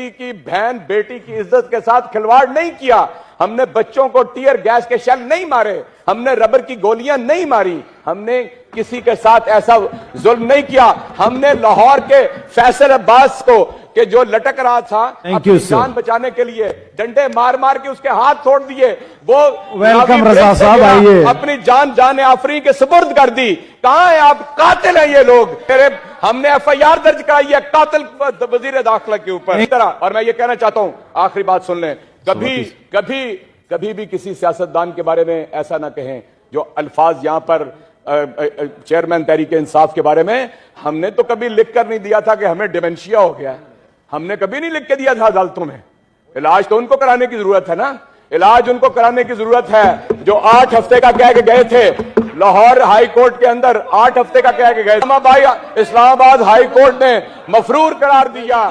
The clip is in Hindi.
किसी की बहन बेटी की इज्जत के साथ खिलवाड़ नहीं किया। हमने बच्चों को टीयर गैस के शेल नहीं मारे, हमने रबर की गोलियां नहीं मारी, हमने किसी के साथ ऐसा जुल्म नहीं किया। हमने लाहौर के फैसल अब्बास को कि जो लटक रहा था अपनी जान बचाने के लिए डंडे मार मार के उसके हाथ तोड़ दिए, वो वेलकम रजा साहब, आइए। अपनी जान आफरी के सुपुर्द कर दी। कहां है आप? कातिल हैं ये लोग। हमने एफआईआर दर्ज कराई है कातिल वजीर दाखिला के ऊपर। और मैं ये कहना चाहता हूं, आखिरी बात सुन लें, कभी भी किसी सियासतदान के बारे में ऐसा ना कहें जो अल्फाज यहां पर चेयरमैन तहरीक इंसाफ के बारे में हमने तो कभी लिख कर नहीं दिया था कि हमें डिमेंशिया हो गया। हमने कभी नहीं लिख के दिया था अदालतों में। इलाज तो उनको कराने की जरूरत है ना, इलाज उनको कराने की जरूरत है जो 8 हफ्ते का कह के गए थे लाहौर हाई कोर्ट के अंदर। 8 हफ्ते का कह के गए। इस्लामाबाद हाई कोर्ट ने मफरूर करार दिया।